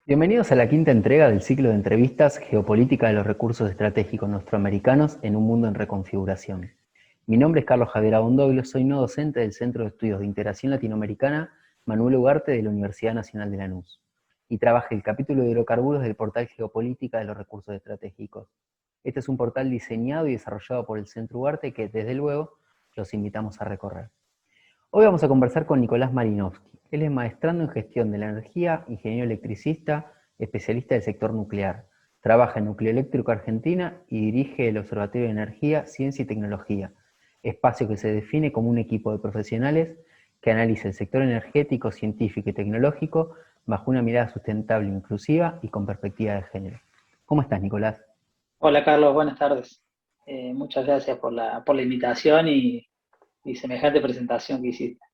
Bienvenidos a la quinta entrega del ciclo de entrevistas Geopolítica de los recursos estratégicos norteamericanos en un mundo en reconfiguración. Mi nombre es Carlos Javier Abondoglio, soy no docente del Centro de Estudios de Integración Latinoamericana Manuel Ugarte de la Universidad Nacional de Lanús y trabajé el capítulo de hidrocarburos del portal Geopolítica de los recursos estratégicos. Este es un portal diseñado y desarrollado por el Centro Ugarte que, desde luego, los invitamos a recorrer. Hoy vamos a conversar con Nicolás Marinovsky. Él es maestrando en gestión de la energía, ingeniero electricista, especialista del sector nuclear. Trabaja en Nucleoeléctrico Argentina y dirige el Observatorio de Energía, Ciencia y Tecnología, espacio que se define como un equipo de profesionales que analiza el sector energético, científico y tecnológico bajo una mirada sustentable, inclusiva y con perspectiva de género. ¿Cómo estás, Nicolás? Hola Carlos, buenas tardes. Muchas gracias por la invitación y semejante presentación que hiciste.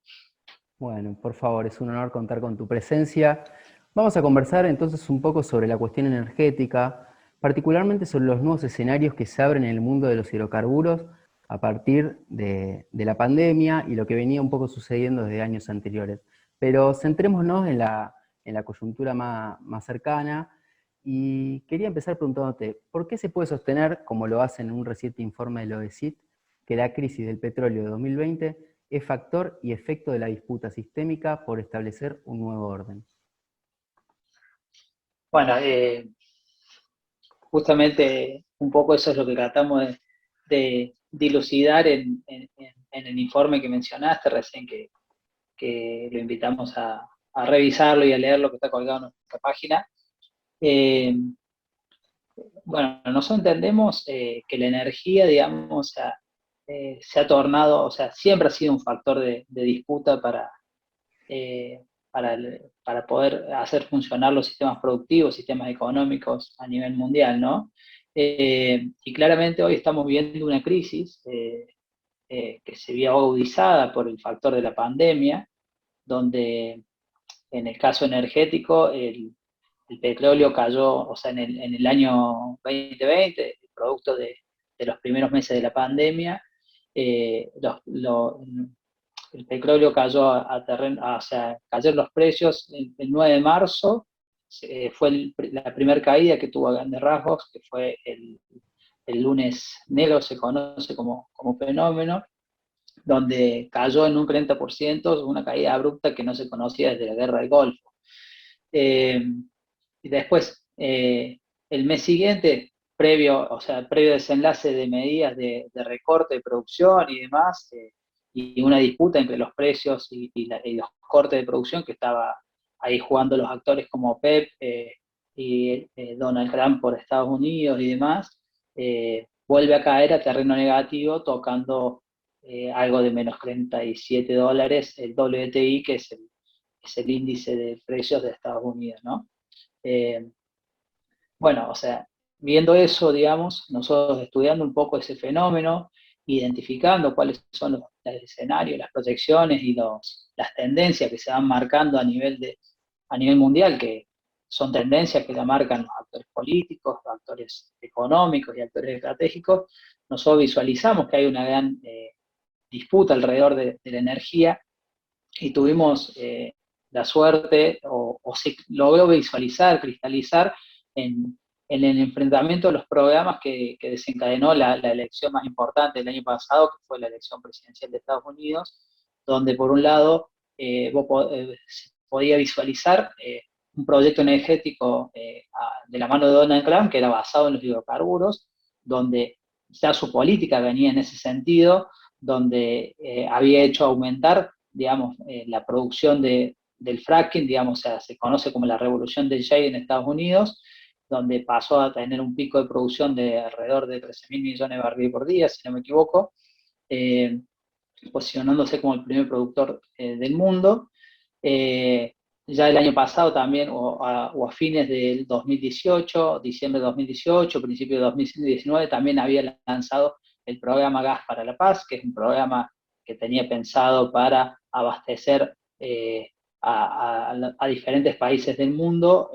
Bueno, por favor, es un honor contar con tu presencia. Vamos a conversar entonces un poco sobre la cuestión energética, particularmente sobre los nuevos escenarios que se abren en el mundo de los hidrocarburos a partir de la pandemia y lo que venía un poco sucediendo desde años anteriores. Pero centrémonos en la coyuntura más cercana y quería empezar preguntándote, ¿por qué se puede sostener, como lo hace en un reciente informe del OECD, que la crisis del petróleo de 2020 es factor y efecto de la disputa sistémica por establecer un nuevo orden? Bueno, justamente un poco eso es lo que tratamos de dilucidar en el informe que mencionaste recién, que lo invitamos a revisarlo y a leer lo que está colgado en nuestra página. Eh, bueno, nosotros entendemos que la energía, digamos, se ha tornado, o sea, siempre ha sido un factor de disputa eh, para poder hacer funcionar los sistemas productivos, sistemas económicos a nivel mundial, ¿no? Y claramente hoy estamos viviendo una crisis que se vio agudizada por el factor de la pandemia, donde en el caso energético el petróleo cayó, o sea, en el año 2020, producto de los primeros meses de la pandemia, eh, los, lo- el petróleo cayó a terreno, o sea, cayeron los precios el 9 de marzo, fue la primera caída que tuvo a grandes rasgos, que fue el lunes negro, se conoce como fenómeno, donde cayó en un 30%, una caída abrupta que no se conocía desde la guerra del Golfo. Eh, y después, el mes siguiente, previo desenlace de medidas de recorte de producción y demás, y una disputa entre los precios y los cortes de producción que estaba ahí jugando los actores como Pep y Donald Trump por Estados Unidos y demás, vuelve a caer a terreno negativo tocando algo de menos $37, el WTI, que es el índice de precios de Estados Unidos, ¿no? Eh, bueno, o sea, viendo eso, digamos, nosotros estudiando un poco ese fenómeno, identificando cuáles son los escenarios, las proyecciones y las tendencias que se van marcando a nivel mundial, que son tendencias que la marcan los actores políticos, los actores económicos y actores estratégicos, nosotros visualizamos que hay una gran disputa alrededor de la energía y tuvimos la suerte o se logró visualizar, cristalizar en el enfrentamiento de los programas que desencadenó la elección más importante del año pasado, que fue la elección presidencial de Estados Unidos, donde por un lado se podía visualizar un proyecto energético de la mano de Donald Trump, que era basado en los hidrocarburos, donde ya su política venía en ese sentido, donde había hecho aumentar, digamos, la producción del fracking, digamos, o sea, se conoce como la revolución del shale en Estados Unidos, donde pasó a tener un pico de producción de alrededor de 13 mil millones de barriles por día, si no me equivoco, eh, posicionándose como el primer productor del mundo. Eh, ya el año pasado también, o a fines del 2018, diciembre de 2018, principio de 2019, también había lanzado el programa Gas para la Paz, que es un programa que tenía pensado para abastecer a diferentes países del mundo,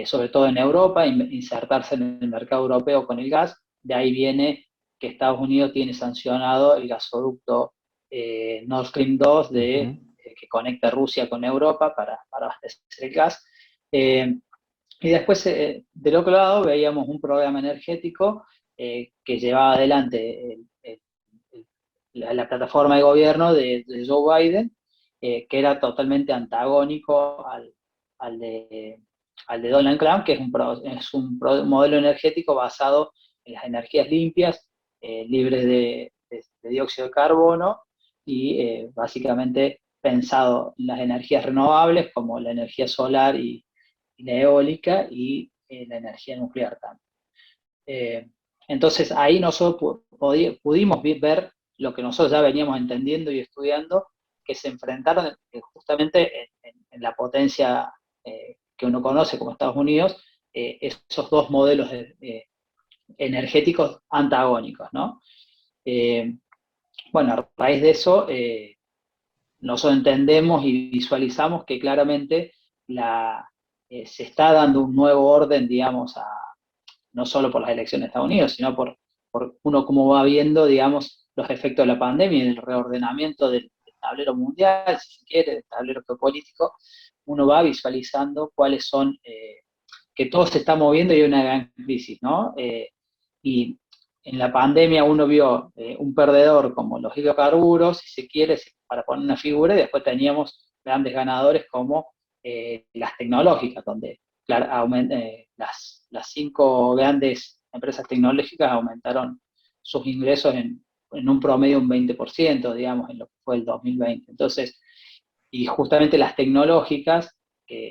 sobre todo en Europa, insertarse en el mercado europeo con el gas. De ahí viene que Estados Unidos tiene sancionado el gasoducto Nord Stream 2 Uh -huh. que conecta Rusia con Europa para abastecer el gas. Y después, del otro lado, veíamos un programa energético que llevaba adelante la plataforma de gobierno de Joe Biden, que era totalmente antagónico al de, al de Donald Trump, que modelo energético basado en las energías limpias, libres de dióxido de carbono y básicamente pensado en las energías renovables como la energía solar y la eólica y la energía nuclear también. Entonces ahí nosotros pudimos ver lo que nosotros ya veníamos entendiendo y estudiando, que se enfrentaron justamente en la potencia que uno conoce como Estados Unidos, esos dos modelos energéticos antagónicos, ¿no? Eh, bueno, a raíz de eso, nosotros entendemos y visualizamos que claramente se está dando un nuevo orden, digamos, no solo por las elecciones de Estados Unidos, sino por uno cómo va viendo, digamos, los efectos de la pandemia y el reordenamiento del tablero mundial, si se quiere, del tablero geopolítico, uno va visualizando cuáles son, que todo se está moviendo y hay una gran crisis, ¿no? Y en la pandemia uno vio un perdedor como los hidrocarburos, si se quiere, para poner una figura, y después teníamos grandes ganadores como las tecnológicas, donde claro, las 5 grandes empresas tecnológicas aumentaron sus ingresos en un promedio un 20%, digamos, en lo que fue el 2020. Entonces, y justamente las tecnológicas,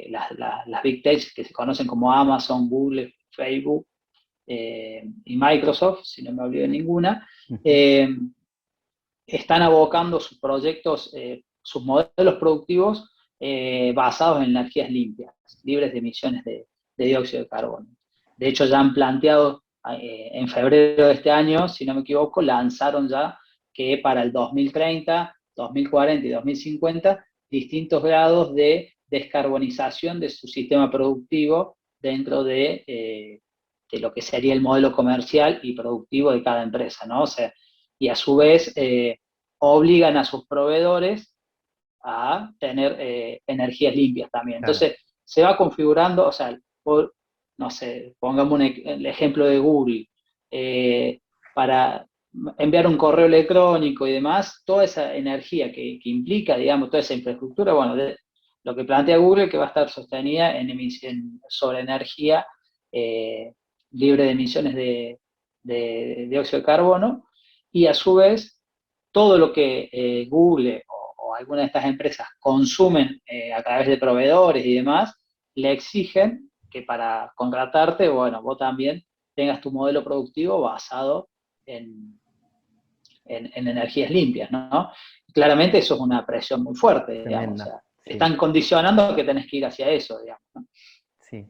las Big Tech que se conocen como Amazon, Google, Facebook y Microsoft, si no me olvido de ninguna, eh, están abocando sus proyectos, sus modelos productivos basados en energías limpias, libres de emisiones de dióxido de carbono. De hecho, ya han planteado en febrero de este año, si no me equivoco, lanzaron ya que para el 2030, 2040 y 2050, distintos grados de descarbonización de su sistema productivo dentro de lo que sería el modelo comercial y productivo de cada empresa, ¿no? O sea, y a su vez obligan a sus proveedores a tener energías limpias también. Claro. Entonces, se va configurando, o sea, no sé, pongamos el ejemplo de Google, para enviar un correo electrónico y demás, toda esa energía que implica, digamos, toda esa infraestructura, bueno, lo que plantea Google es que va a estar sostenida sobre energía eh, libre de emisiones de dióxido de carbono, y a su vez todo lo que Google o alguna de estas empresas consumen a través de proveedores y demás, le exigen que para contratarte, bueno, vos también tengas tu modelo productivo basado en, en energías limpias, ¿no? Claramente eso es una presión muy fuerte, digamos, o Tremenda, sea, te sí, están condicionando que tenés que ir hacia eso, digamos, ¿no? sí.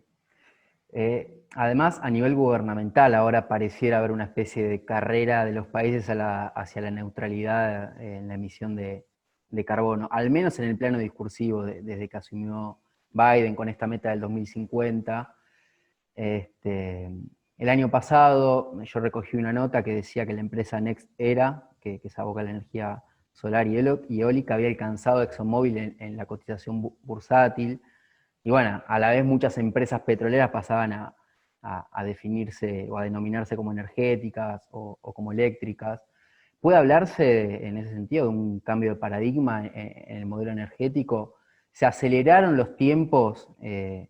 Además, a nivel gubernamental, ahora pareciera haber una especie de carrera de los países hacia la neutralidad en la emisión de carbono, al menos en el plano discursivo, desde que asumió Biden con esta meta del 2050. Este, el año pasado yo recogí una nota que decía que la empresa NextEra, que se aboca a la energía solar y eólica, había alcanzado ExxonMobil en la cotización bursátil. Y bueno, a la vez muchas empresas petroleras pasaban a definirse o a denominarse como energéticas o como eléctricas. ¿Puede hablarse en ese sentido de un cambio de paradigma en el modelo energético? ¿Se aceleraron los tiempos eh,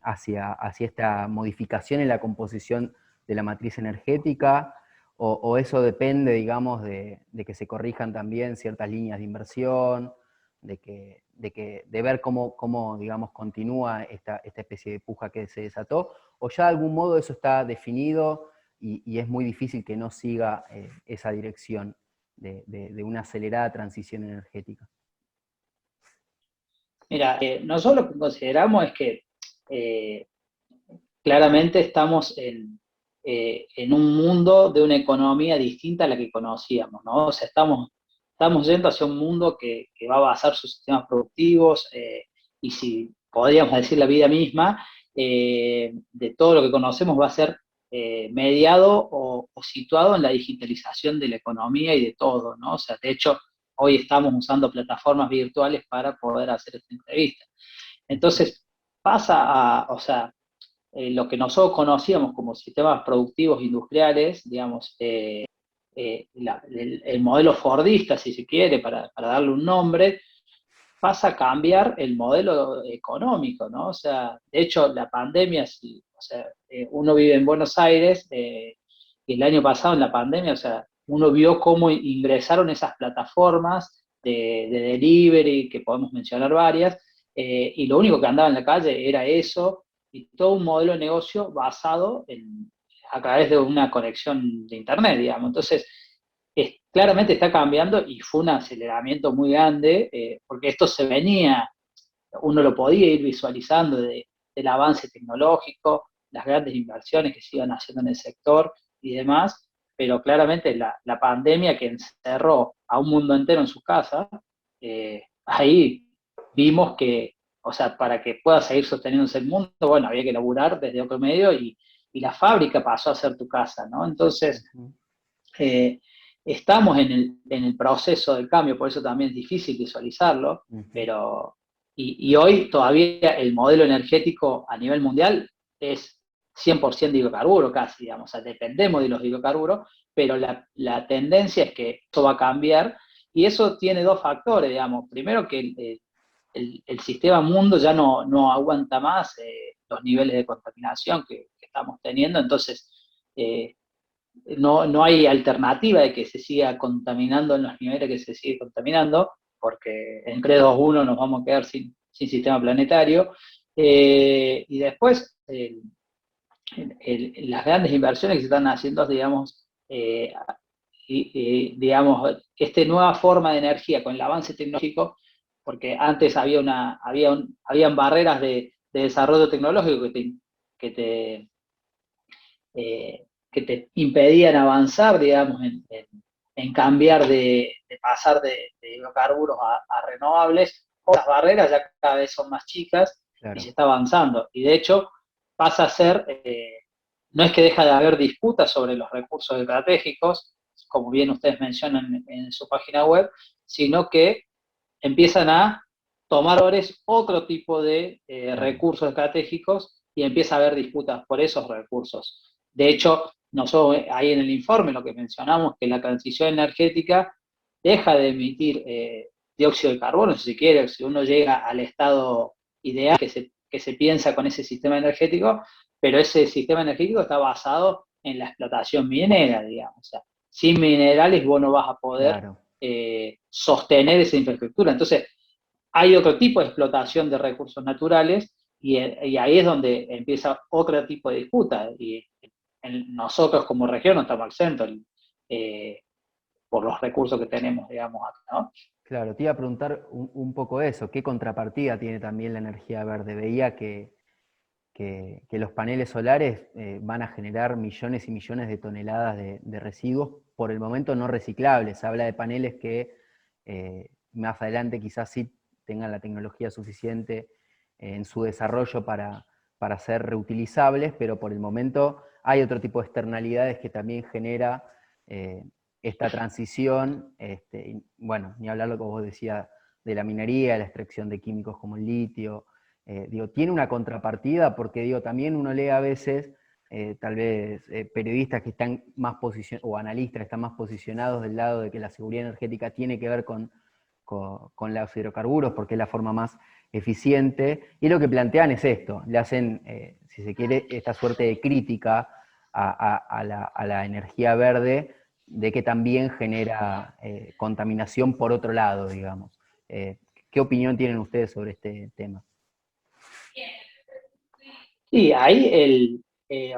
hacia esta modificación en la composición de la matriz energética? ¿O eso depende, digamos, de que se corrijan también ciertas líneas de inversión, de ver cómo, digamos, continúa esta especie de puja que se desató? ¿O ya de algún modo eso está definido y es muy difícil que no siga esa dirección de una acelerada transición energética? Mira, nosotros lo que consideramos es que eh, claramente estamos en un mundo de una economía distinta a la que conocíamos, ¿no? O sea, estamos yendo hacia un mundo que va a basar sus sistemas productivos y si podríamos decir la vida misma, de todo lo que conocemos va a ser mediado o situado en la digitalización de la economía y de todo, ¿no? O sea, de hecho, hoy estamos usando plataformas virtuales para poder hacer esta entrevista. Entonces, pasa a, o sea, lo que nosotros conocíamos como sistemas productivos industriales, digamos, el modelo fordista, si se quiere, para darle un nombre, pasa a cambiar el modelo económico, ¿no? O sea, de hecho, la pandemia, o sea, uno vive en Buenos Aires, y el año pasado en la pandemia, o sea, uno vio cómo ingresaron esas plataformas de delivery, que podemos mencionar varias, y lo único que andaba en la calle era eso, y todo un modelo de negocio basado a través de una conexión de Internet, digamos. Entonces, claramente está cambiando y fue un aceleramiento muy grande, porque esto se venía, uno lo podía ir visualizando del avance tecnológico, las grandes inversiones que se iban haciendo en el sector y demás, pero claramente la pandemia que encerró a un mundo entero en sus casas, ahí vimos que, o sea, para que pueda seguir sosteniéndose el mundo, bueno, había que laburar desde otro medio y la fábrica pasó a ser tu casa, ¿no? Entonces, Ujú, eh, estamos en el proceso del cambio, por eso también es difícil visualizarlo, ujú. pero y hoy todavía el modelo energético a nivel mundial es 100% de hidrocarburos casi, digamos, o sea, dependemos de los hidrocarburos, pero la tendencia es que esto va a cambiar y eso tiene dos factores, digamos. Primero que el sistema mundo ya no aguanta más los niveles de contaminación que estamos teniendo, entonces no hay alternativa de que se siga contaminando en los niveles que se sigue contaminando, porque en 3-2-1 nos vamos a quedar sin sistema planetario. Y después, las grandes inversiones que se están haciendo, digamos, digamos, esta nueva forma de energía con el avance tecnológico, porque antes habían barreras de desarrollo tecnológico que te que te impedían avanzar, digamos, en cambiar de pasar de hidrocarburos a renovables. Las barreras ya cada vez son más chicas y se Claro. está avanzando. Y de hecho pasa a ser, no es que deja de haber disputas sobre los recursos estratégicos, como bien ustedes mencionan en su página web, sino que empiezan a tomar otro tipo de Claro. recursos estratégicos y empieza a haber disputas por esos recursos. De hecho, nosotros ahí en el informe lo que mencionamos que la transición energética deja de emitir dióxido de carbono, si se quiere, si uno llega al estado ideal que se piensa con ese sistema energético, pero ese sistema energético está basado en la explotación minera, digamos. O sea, sin minerales vos no vas a poder Claro. sostener esa infraestructura. Entonces, hay otro tipo de explotación de recursos naturales y ahí es donde empieza otro tipo de disputa. Y nosotros como región no estamos al centro eh, por los recursos que tenemos, digamos, acá, ¿no? Claro, te iba a preguntar un poco eso, ¿qué contrapartida tiene también la energía verde? Veía que los paneles solares van a generar millones y millones de toneladas de residuos, por el momento no reciclables. Habla de paneles que más adelante quizás sí tengan la tecnología suficiente en su desarrollo para ser reutilizables, pero por el momento hay otro tipo de externalidades que también genera eh, esta transición, bueno, ni hablar lo que vos decías de la minería, la extracción de químicos como el litio, digo, tiene una contrapartida porque digo, también uno lee a veces, tal vez periodistas que están más posicionados, o analistas que están más posicionados del lado de que la seguridad energética tiene que ver con los hidrocarburos porque es la forma más eficiente, y lo que plantean es esto, le hacen, si se quiere, esta suerte de crítica a la energía verde, de que también genera contaminación por otro lado, digamos. ¿Qué opinión tienen ustedes sobre este tema? Y ahí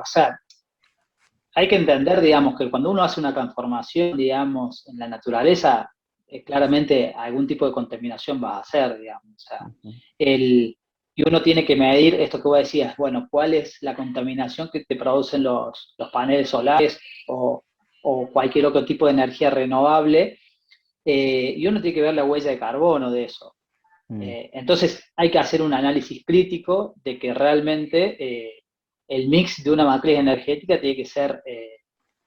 o sea, hay que entender, digamos, que cuando uno hace una transformación, digamos, en la naturaleza, claramente algún tipo de contaminación va a hacer, digamos. O sea, Uh -huh. y uno tiene que medir esto que vos decías, bueno, cuál es la contaminación que te producen los paneles solares o cualquier otro tipo de energía renovable, y uno tiene que ver la huella de carbono de eso. Mm. Entonces hay que hacer un análisis crítico de que realmente el mix de una matriz energética tiene que ser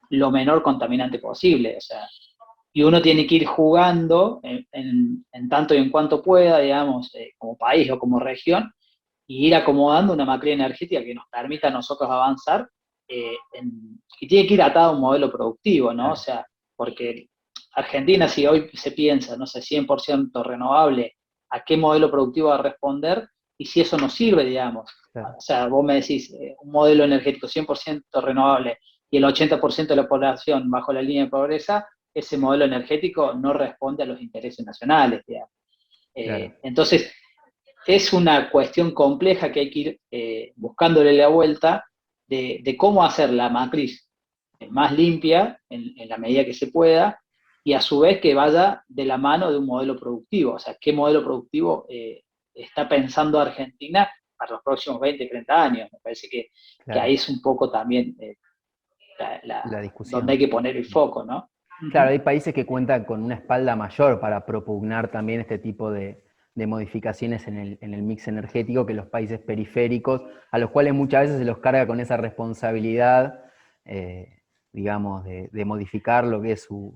lo menor contaminante posible. O sea, y uno tiene que ir jugando en tanto y en cuanto pueda, digamos, como país o como región, y ir acomodando una matriz energética que nos permita a nosotros avanzar, y tiene que ir atado a un modelo productivo, ¿no? O sea, porque Argentina, si hoy se piensa, no sé, 100% renovable, ¿a qué modelo productivo va a responder? Y si eso no sirve, digamos. Claro. O sea, vos me decís, un modelo energético 100% renovable y el 80% de la población bajo la línea de pobreza, ese modelo energético no responde a los intereses nacionales, digamos. Claro. Entonces, es una cuestión compleja que hay que ir buscándole la vuelta de cómo hacer la matriz más limpia en la medida que se pueda, y a su vez que vaya de la mano de un modelo productivo. O sea, ¿qué modelo productivo está pensando Argentina para los próximos 20, 30 años? Me parece que Claro. ahí es un poco también La donde discusión. hay que poner el foco, ¿no? Claro, Uh-huh. hay países que cuentan con una espalda mayor para propugnar también este tipo de modificaciones en el mix energético que los países periféricos, a los cuales muchas veces se los carga con esa responsabilidad, eh, digamos, de modificar lo que es su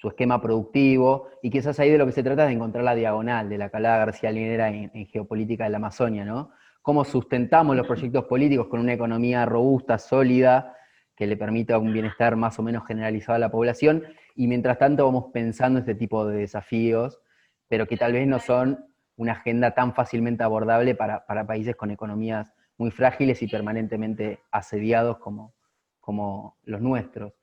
esquema productivo, y quizás ahí de lo que se trata es de encontrar la diagonal de la que hablaba García Linera en Geopolítica de la Amazonia, ¿no? Cómo sustentamos los proyectos políticos con una economía robusta, sólida, que le permita un bienestar más o menos generalizado a la población, y mientras tanto vamos pensando este tipo de desafíos, pero que tal vez no son una agenda tan fácilmente abordable para países con economías muy frágiles y permanentemente asediados como los nuestros.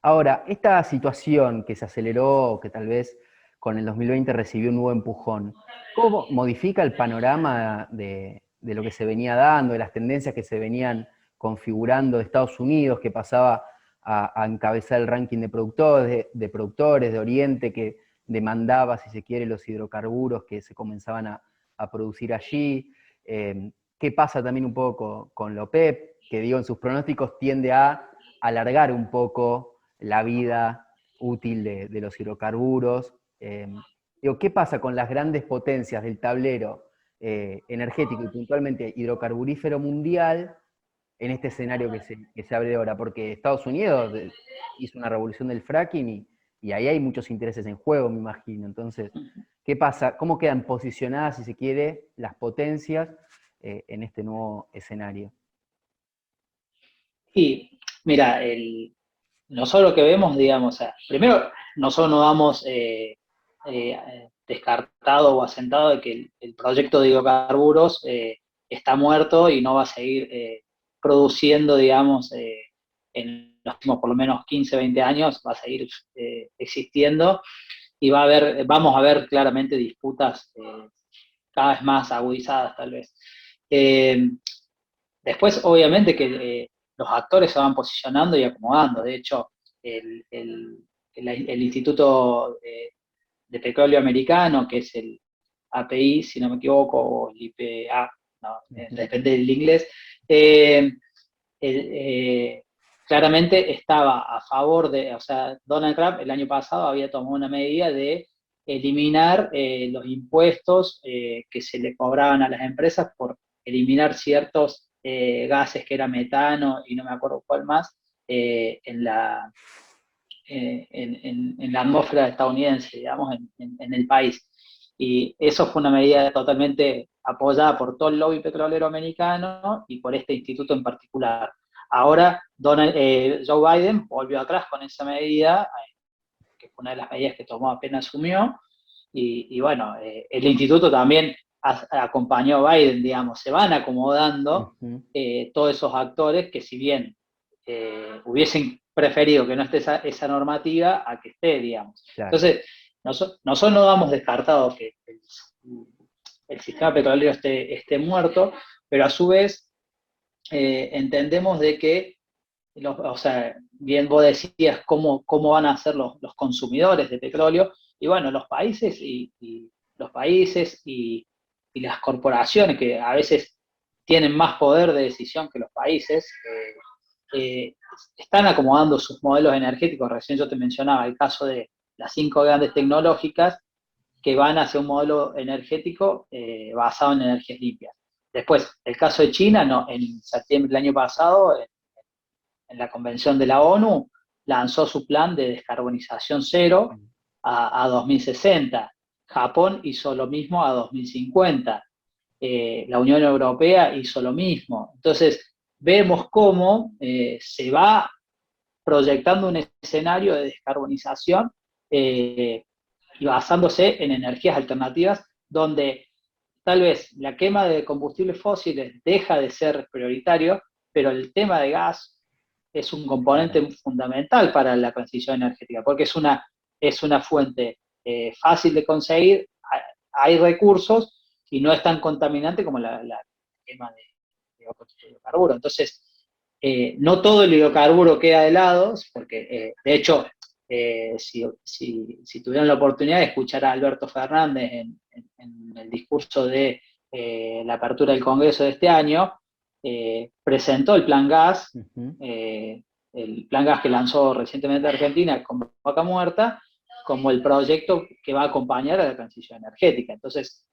Ahora, esta situación que se aceleró, que tal vez con el 2020 recibió un nuevo empujón, ¿cómo modifica el panorama de lo que se venía dando, de las tendencias que se venían configurando de Estados Unidos, que pasaba a encabezar el ranking de productores de Oriente, que demandaba, si se quiere, los hidrocarburos que se comenzaban a producir allí? ¿Qué pasa también un poco con la OPEP, que digo, en sus pronósticos tiende a alargar un poco la vida útil de los hidrocarburos? Digo, ¿qué pasa con las grandes potencias del tablero energético y puntualmente hidrocarburífero mundial en este escenario que se abre ahora? Porque Estados Unidos hizo una revolución del fracking y ahí hay muchos intereses en juego, me imagino. Entonces, ¿qué pasa? ¿Cómo quedan posicionadas, si se quiere, las potencias en este nuevo escenario? Y mira, nosotros lo que vemos, digamos, o sea, primero, nosotros no damos descartado o asentado de que el proyecto de hidrocarburos está muerto y no va a seguir produciendo, digamos, en los últimos por lo menos 15, 20 años, va a seguir existiendo, y vamos a ver claramente disputas cada vez más agudizadas, tal vez. Eh, Después, obviamente, que los actores se van posicionando y acomodando. De hecho, el Instituto de Petróleo Americano, que es el API, si no me equivoco, o el IPA, no, depende del inglés, eh, eh, claramente estaba a favor o sea, Donald Trump el año pasado había tomado una medida de eliminar los impuestos que se le cobraban a las empresas por eliminar ciertos gases que era metano y no me acuerdo cuál más, en la atmósfera estadounidense, digamos, en el país. Y eso fue una medida totalmente apoyada por todo el lobby petrolero americano y por este instituto en particular. Ahora Joe Biden volvió atrás con esa medida, que fue una de las medidas que tomó apenas asumió, y bueno, el instituto también acompañó a Biden, digamos, se van acomodando todos esos actores que, si bien hubiesen preferido que no esté esa normativa a que esté, digamos. Claro. Entonces, nosotros no damos descartado que el sistema petrolero esté muerto, pero a su vez entendemos de que, o sea, bien vos decías cómo van a ser los consumidores de petróleo, y bueno, los países y las corporaciones que a veces tienen más poder de decisión que los países, están acomodando sus modelos energéticos. Recién yo te mencionaba el caso de las 5 grandes tecnológicas que van hacia un modelo energético basado en energías limpias. Después, el caso de China, no, en septiembre del año pasado, en la convención de la ONU, lanzó su plan de descarbonización cero a 2060. Japón hizo lo mismo a 2050. la Unión Europea hizo lo mismo. Entonces, vemos cómo se va proyectando un escenario de descarbonización eh, y basándose en energías alternativas, donde tal vez la quema de combustibles fósiles deja de ser prioritario, pero el tema de gas es un componente fundamental para la transición energética, porque es una fuente fácil de conseguir, hay recursos y no es tan contaminante como la quema de hidrocarburos. Entonces, no todo el hidrocarburo queda de lado, porque de hecho, si tuvieron la oportunidad de escuchar a Alberto Fernández en el discurso de la apertura del Congreso de este año, presentó el Plan Gas, Ujú. el Plan Gas que lanzó recientemente Argentina con Vaca Muerta, como el proyecto que va a acompañar a la transición energética. Entonces,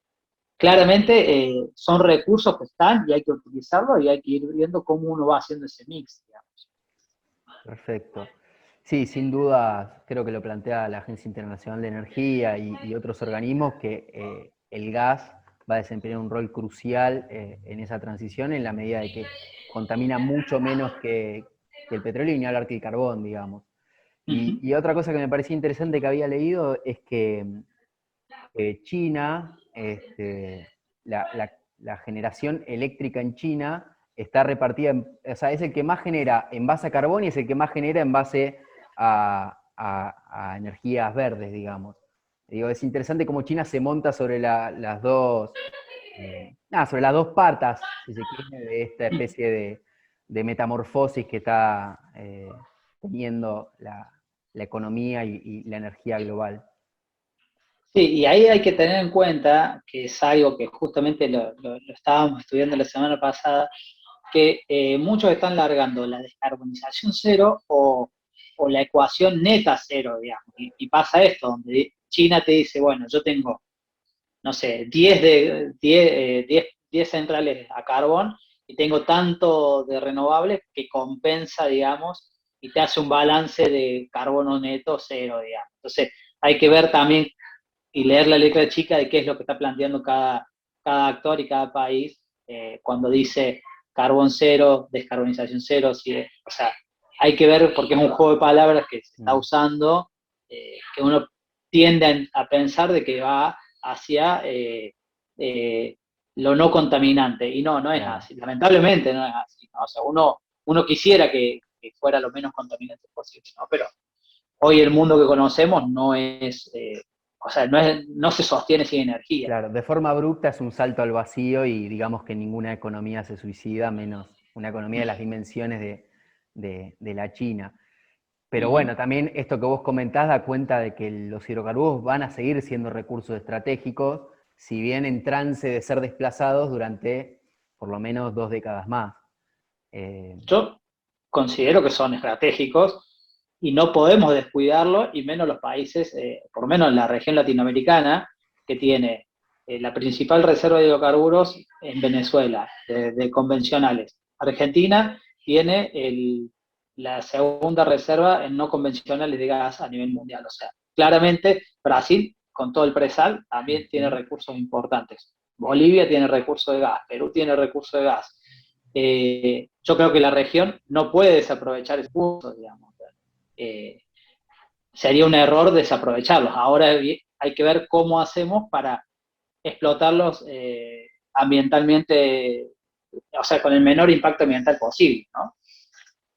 claramente son recursos que están y hay que utilizarlos y hay que ir viendo cómo uno va haciendo ese mix, digamos. Perfecto. Sí, sin duda, creo que lo plantea la Agencia Internacional de Energía y otros organismos, que el gas va a desempeñar un rol crucial en esa transición, en la medida de que contamina mucho menos que el petróleo, y ni hablar que el carbón, digamos. Uh -huh. Y otra cosa que me parecía interesante que había leído es que China, la generación eléctrica en China está repartida, o sea, es el que más genera en base a carbón y es el que más genera en base a energías verdes, digamos. Digo, es interesante cómo China se monta sobre sobre las dos patas, si se quiere, de esta especie de metamorfosis que está teniendo la economía y la energía global. Sí, y ahí hay que tener en cuenta que es algo que justamente lo estábamos estudiando la semana pasada, que muchos están largando la descarbonización cero o la ecuación neta cero, digamos. Y pasa esto, donde China te dice, bueno, yo tengo, no sé, 10 centrales a carbón y tengo tanto de renovables que compensa, digamos, y te hace un balance de carbono neto cero, digamos. Entonces, hay que ver también y leer la letra chica de qué es lo que está planteando cada actor y cada país cuando dice carbón cero, descarbonización cero, ¿sí? O sea, hay que ver porque es un juego de palabras que se está usando, que uno tiende a pensar de que va hacia eh, lo no contaminante, y no es Claro. así, lamentablemente no es así, ¿no? O sea, uno quisiera que fuera lo menos contaminante posible, ¿no? Pero hoy el mundo que conocemos no es, o sea, no se sostiene sin energía. Claro, de forma abrupta es un salto al vacío y digamos que ninguna economía se suicida, menos una economía de las dimensiones de la China. Pero Uh-huh. bueno, también esto que vos comentás da cuenta de que los hidrocarburos van a seguir siendo recursos estratégicos, si bien en trance de ser desplazados durante por lo menos 2 décadas más. Eh, Yo considero que son estratégicos y no podemos descuidarlo, y menos los países, por lo menos en la región latinoamericana, que tiene la principal reserva de hidrocarburos en Venezuela, de convencionales. Argentina tiene la segunda reserva en no convencionales de gas a nivel mundial. O sea, claramente Brasil, con todo el presal, también tiene Ujú. recursos importantes. Bolivia tiene recursos de gas, Perú tiene recursos de gas. Yo creo que la región no puede desaprovechar esos recursos, digamos. Eh, Sería un error desaprovecharlos. Ahora hay que ver cómo hacemos para explotarlos ambientalmente, o sea, con el menor impacto ambiental posible, ¿no?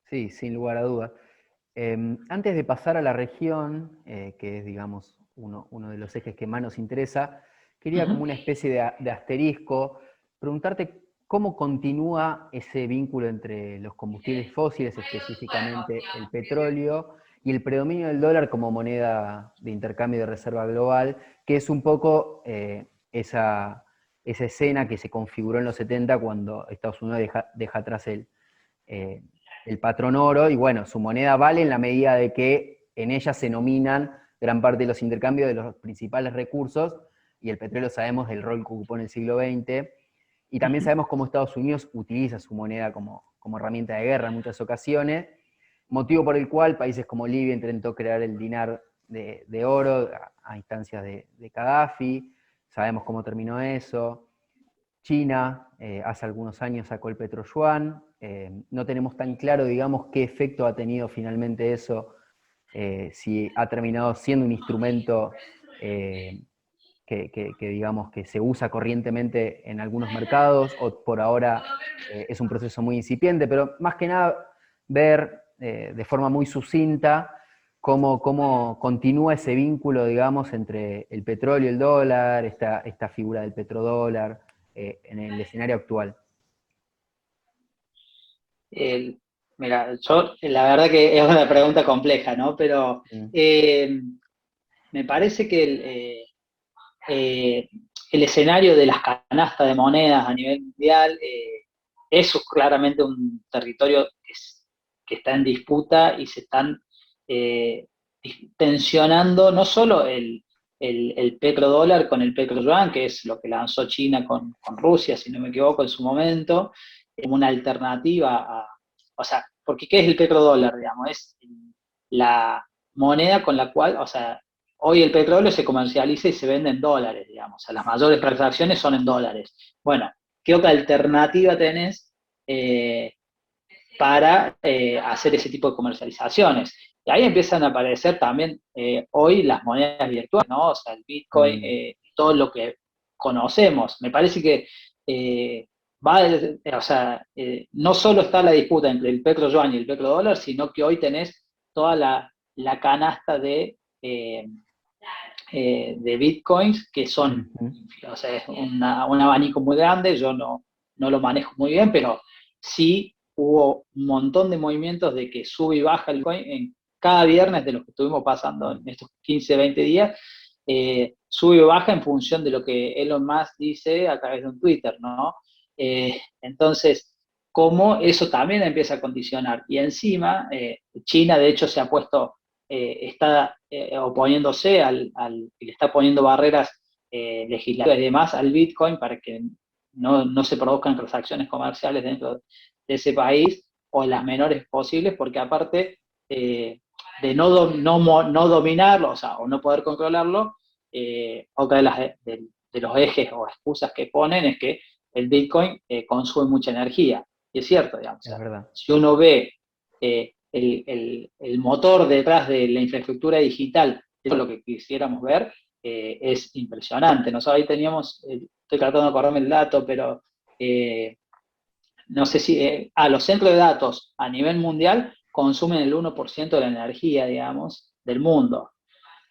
Sí, sin lugar a dudas. Antes de pasar a la región, que es, digamos, uno de los ejes que más nos interesa, quería como Uh-huh. una especie de asterisco, preguntarte cómo continúa ese vínculo entre los combustibles fósiles, específicamente el petróleo, y el predominio del dólar como moneda de intercambio de reserva global, que es un poco esa escena que se configuró en los 70 cuando Estados Unidos deja atrás eh, el patrón oro, y bueno, su moneda vale en la medida de que en ella se nominan gran parte de los intercambios de los principales recursos, y el petróleo sabemos del rol que ocupó en el siglo XX, y también Uh-huh. sabemos cómo Estados Unidos utiliza su moneda como herramienta de guerra en muchas ocasiones, motivo por el cual países como Libia intentó crear el dinar de oro a instancias de Gaddafi, sabemos cómo terminó eso. China hace algunos años sacó el petroyuan. No tenemos tan claro, digamos, qué efecto ha tenido finalmente eso, si ha terminado siendo un instrumento digamos, que se usa corrientemente en algunos mercados, o por ahora es un proceso muy incipiente, pero más que nada ver de forma muy sucinta cómo continúa ese vínculo, digamos, entre el petróleo y el dólar, esta figura del petrodólar, en el escenario actual. El- Mira, yo la verdad que es una pregunta compleja, ¿no? Pero Mm. me parece que eh, el escenario de las canastas de monedas a nivel mundial es claramente un territorio que está en disputa y se están eh, tensionando no solo el petrodólar con el petrodólar, que es lo que lanzó China con Rusia, si no me equivoco, en su momento, como una alternativa o sea, porque ¿qué es el petrodólar, digamos? Es la moneda con la cual, o sea, hoy el petróleo se comercializa y se vende en dólares, digamos. O sea, las mayores transacciones son en dólares. Bueno, ¿qué otra alternativa tenés para hacer ese tipo de comercializaciones? Y ahí empiezan a aparecer también hoy las monedas virtuales, ¿no? O sea, el Bitcoin, Mm. todo lo que conocemos. Me parece que va, o sea, no solo está la disputa entre el petro-yuan y el petrodólar, sino que hoy tenés toda la canasta de bitcoins que son, Ujú. o sea, es un abanico muy grande, yo no lo manejo muy bien, pero sí hubo un montón de movimientos de que sube y baja el bitcoin en cada viernes de lo que estuvimos pasando en estos 15, 20 días, sube y baja en función de lo que Elon Musk dice a través de un Twitter, ¿no? Entonces, cómo eso también empieza a condicionar. Y encima, China de hecho se ha puesto está oponiéndose y le está poniendo barreras legislativas y demás al Bitcoin para que no se produzcan transacciones comerciales dentro de ese país o las menores posibles, porque aparte de no dominarlo, o sea, o no poder controlarlo, otra de los ejes o excusas que ponen es que el Bitcoin consume mucha energía. Y es cierto, digamos, o Es sea, verdad. si uno ve el motor detrás de la infraestructura digital, eso es lo que quisiéramos ver, es impresionante. Nosotros ahí teníamos, estoy tratando de acordarme el dato, pero no sé si, los centros de datos a nivel mundial consumen el 1% de la energía, digamos, del mundo.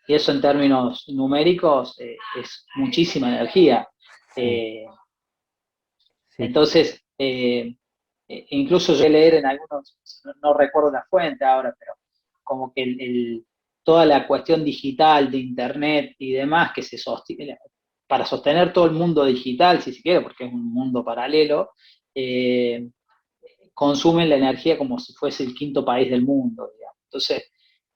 Y eso en términos numéricos es muchísima energía. Sí, Eh, sí. entonces, incluso yo leer en algunos, no recuerdo la fuente ahora, pero como que toda la cuestión digital de Internet y demás que se sostiene, para sostener todo el mundo digital, si se quiere, porque es un mundo paralelo, eh, consumen la energía como si fuese el quinto país del mundo, digamos. Entonces,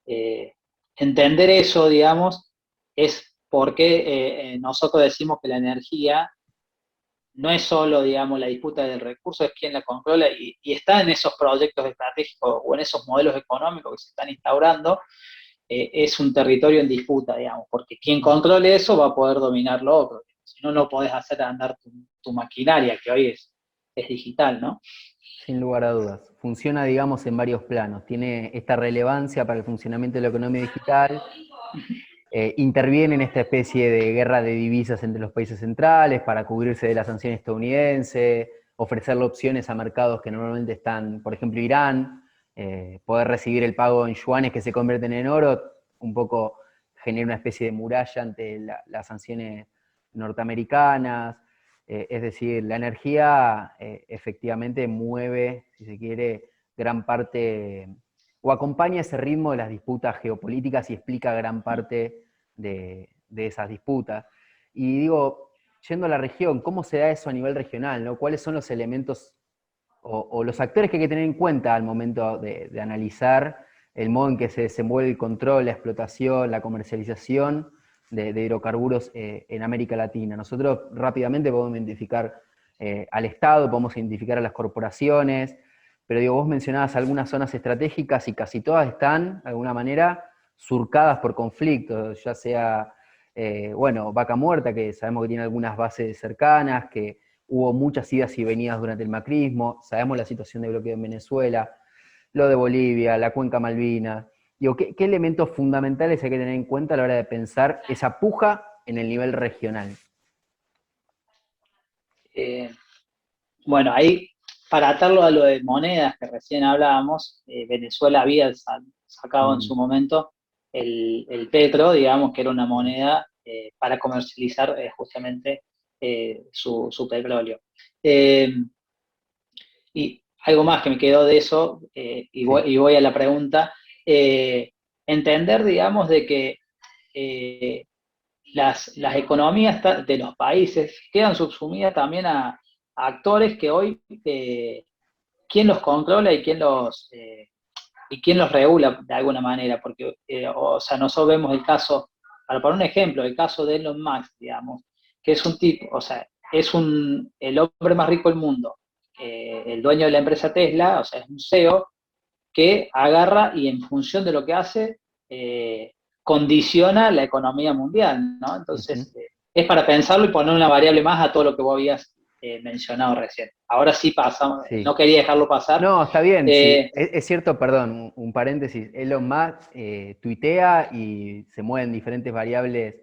eh, entender eso, digamos, es porque nosotros decimos que la energía no es solo, digamos, la disputa del recurso, es quien la controla y está en esos proyectos estratégicos o en esos modelos económicos que se están instaurando, es un territorio en disputa, digamos, porque quien controle eso va a poder dominar lo otro. Si no, no podés hacer andar tu maquinaria, que hoy es digital, ¿no? Sin lugar a dudas. Funciona, digamos, en varios planos. Tiene esta relevancia para el funcionamiento de la economía digital, interviene en esta especie de guerra de divisas entre los países centrales para cubrirse de la sanción estadounidense, ofrecerle opciones a mercados que normalmente están, por ejemplo, Irán, poder recibir el pago en yuanes que se convierten en oro, un poco genera una especie de muralla ante las sanciones norteamericanas. Es decir, la energía efectivamente mueve, si se quiere, gran parte o acompaña ese ritmo de las disputas geopolíticas y explica gran parte de esas disputas. Y digo, yendo a la región, ¿cómo se da eso a nivel regional? ¿No? ¿Cuáles son los elementos o los actores que hay que tener en cuenta al momento de analizar el modo en que se desenvuelve el control, la explotación, la comercialización de hidrocarburos en América Latina? Nosotros rápidamente podemos identificar al Estado, podemos identificar a las corporaciones, pero digo, vos mencionabas algunas zonas estratégicas y casi todas están, de alguna manera, surcadas por conflictos, ya sea, bueno, Vaca Muerta, que sabemos que tiene algunas bases cercanas, que hubo muchas idas y venidas durante el macrismo, sabemos la situación de bloqueo en Venezuela, lo de Bolivia, la cuenca Malvina. Digo, ¿qué elementos fundamentales hay que tener en cuenta a la hora de pensar esa puja en el nivel regional? Eh, bueno, ahí, para atarlo a lo de monedas que recién hablábamos, Venezuela había sacado en su momento el petro, digamos, que era una moneda para comercializar justamente su petróleo. Eh, y algo más que me quedó de eso, Sí. y voy a la pregunta, eh, entender, digamos, de que eh, las economías de los países quedan subsumidas también a actores que hoy, quién los controla y quién los regula de alguna manera, porque, o sea, nosotros vemos el caso, para poner un ejemplo, el caso de Elon Musk, digamos, que es un tipo, o sea, el hombre más rico del mundo, el dueño de la empresa Tesla, o sea, es un CEO que agarra y en función de lo que hace, condiciona la economía mundial, ¿no? Ujú. Entonces, es para pensarlo y poner una variable más a todo lo que vos habías mencionado recién. Ahora sí pasa, no Sí. quería dejarlo pasar. No, está bien, sí. Eh, Es cierto, perdón, un paréntesis. Elon Musk tuitea y se mueven diferentes variables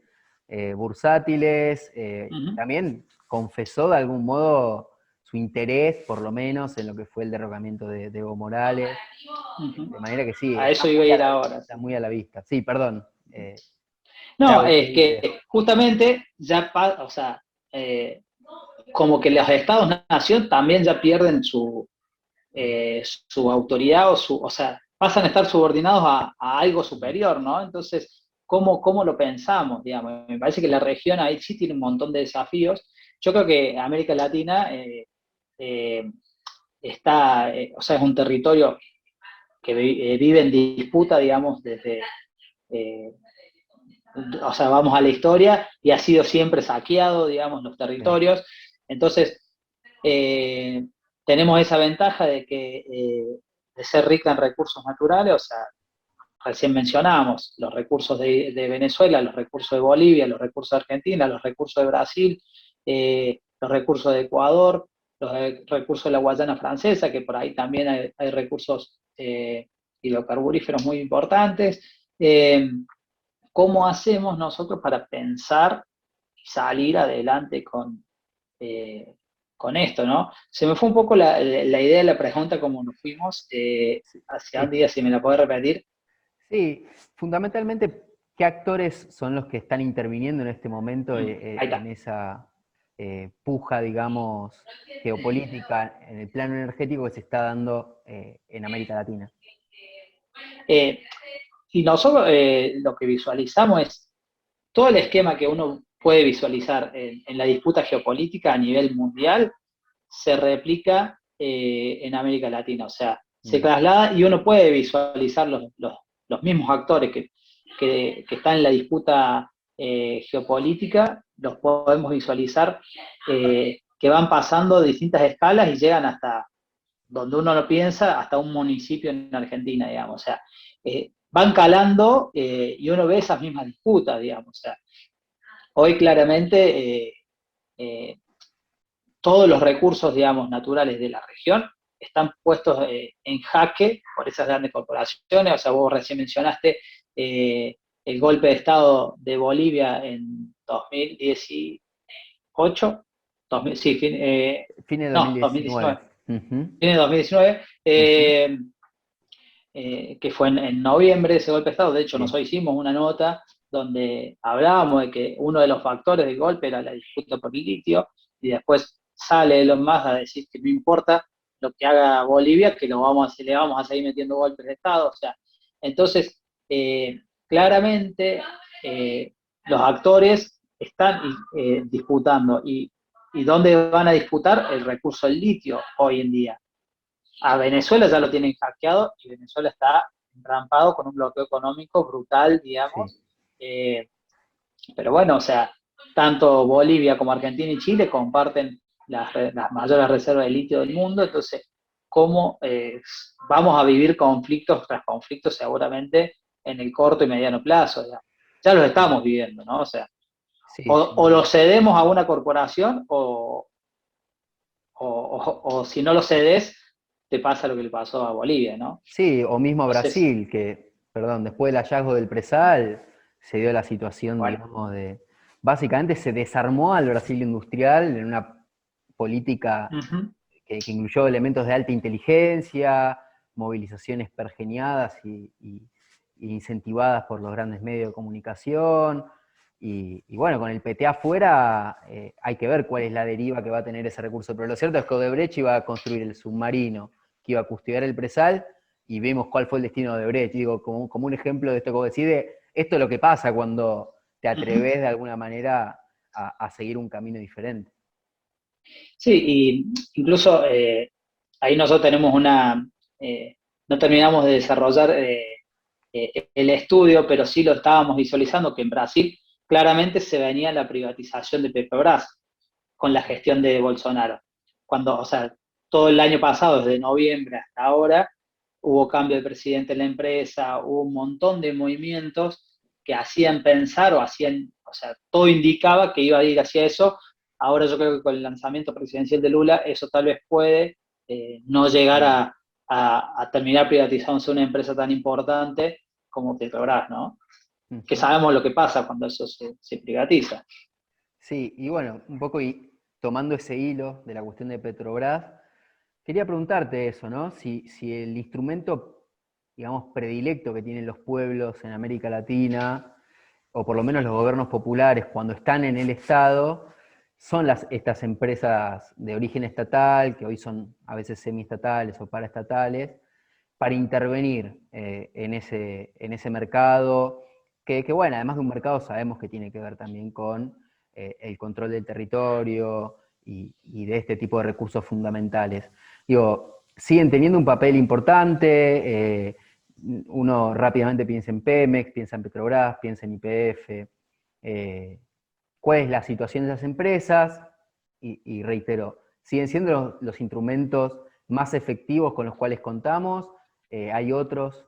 bursátiles. uh-huh, También confesó de algún modo su interés, por lo menos, en lo que fue el derrocamiento de Evo Morales. uh-huh. De manera que sí, A eso iba a ir ahora. está Sí. muy a la vista. Sí, perdón. Te No, hago el es pie. que justamente ya, o sea, como que los estados-nación también ya pierden su autoridad o sea, pasan a estar subordinados a algo superior, ¿no? Entonces, ¿cómo lo pensamos, digamos? Me parece que la región ahí sí tiene un montón de desafíos. Yo creo que América Latina eh, está, o sea, es un territorio que vive en disputa, digamos, eh, o sea, vamos a la historia y ha sido siempre saqueado, digamos, los Sí. territorios. Entonces, eh, tenemos esa ventaja de ser rica en recursos naturales, o sea, recién mencionábamos los recursos de Venezuela, los recursos de Bolivia, los recursos de Argentina, los recursos de Brasil, los recursos de Ecuador, los recursos de la Guayana Francesa, que por ahí también hay recursos hidrocarburíferos muy importantes. ¿Cómo hacemos nosotros para pensar y salir adelante eh, con esto, ¿no? Se me fue un poco la idea de la pregunta como nos fuimos Sí. hacia un día, si me la puede repetir. Sí, fundamentalmente, ¿qué actores son los que están interviniendo en este momento Ahí en está. esa puja, digamos, geopolítica, en el plano energético que se está dando en América Latina? Eh, y nosotros lo que visualizamos es todo el esquema que uno puede visualizar en la disputa geopolítica a nivel mundial se replica en América Latina, o sea, se Mm. traslada y uno puede visualizar los mismos actores que están en la disputa geopolítica, los podemos visualizar que van pasando distintas escalas y llegan hasta donde uno lo piensa, hasta un municipio en Argentina, digamos, o sea, van calando y uno ve esas mismas disputas, digamos, o sea, hoy claramente eh, todos los recursos, digamos, naturales de la región están puestos en jaque por esas grandes corporaciones. O sea, vos recién mencionaste eh, el golpe de Estado de Bolivia en 2018, 2000, sí, Fines de no, 2019. 2019, Ujú. fin de 2019, Ujú. que fue en noviembre ese golpe de Estado. De hecho, Sí. nosotros hicimos una nota donde hablábamos de que uno de los factores del golpe era la disputa por el litio, y después sale Elon Musk a decir que no importa lo que haga Bolivia, que le vamos a seguir metiendo golpes de Estado. O sea, entonces, claramente los actores están disputando. ¿Y dónde van a disputar? El recurso del litio hoy en día. A Venezuela ya lo tienen hackeado y Venezuela está entrampado con un bloqueo económico brutal, Sí. digamos. Eh, pero bueno, o sea, tanto Bolivia como Argentina y Chile comparten las mayores reservas de litio del mundo, entonces, ¿cómo vamos a vivir conflictos tras conflictos seguramente en el corto y mediano plazo? Ya los Sí, estamos viviendo, ¿no? O sea, sí, sin o lo duda. cedemos a una corporación o si no lo cedes, te pasa lo que le pasó a Bolivia, ¿no? Sí, o mismo a Entonces, Brasil, que, perdón, después del hallazgo del Presal, se dio la situación, bueno, digamos, básicamente se desarmó al Brasil industrial en una política ujú, que incluyó elementos de alta inteligencia, movilizaciones pergeniadas y incentivadas por los grandes medios de comunicación. Y bueno, con el PT afuera hay que ver cuál es la deriva que va a tener ese recurso. Pero lo cierto es que Odebrecht iba a construir el submarino que iba a custodiar el presal y vimos cuál fue el destino de Odebrecht. Digo, como un ejemplo de esto que vos decís, esto es lo que pasa cuando te ujú. atreves de alguna manera a seguir un camino diferente. Sí, y incluso ahí nosotros tenemos no terminamos de desarrollar el estudio, pero sí lo estábamos visualizando, que en Brasil claramente se venía la privatización de Petrobras con la gestión de Bolsonaro. Cuando, o sea, todo el año pasado, desde noviembre hasta ahora, hubo cambio de presidente en la empresa, hubo un montón de movimientos que hacían pensar o sea, todo indicaba que iba a ir hacia eso. Ahora yo creo que con el lanzamiento presidencial de Lula, eso tal vez puede no llegar Mm. a terminar privatizándose una empresa tan importante como Petrobras, ¿no? Que Ujú. sabemos lo que pasa cuando eso se privatiza. Sí, y bueno, un poco y tomando ese hilo de la cuestión de Petrobras, quería preguntarte eso, ¿no? Si el instrumento, digamos, predilecto que tienen los pueblos en América Latina, o por lo menos los gobiernos populares cuando están en el Estado, son estas empresas de origen estatal, que hoy son a veces semiestatales o paraestatales, para intervenir en ese mercado, que, bueno, además de un mercado sabemos que tiene que ver también con el control del territorio y de este tipo de recursos fundamentales. Digo, siguen teniendo un papel importante, uno rápidamente piensa en Pemex, piensa en Petrobras, piensa en YPF, eh, cuál es la situación de esas empresas, y reitero, siguen siendo los instrumentos más efectivos con los cuales contamos, hay otros.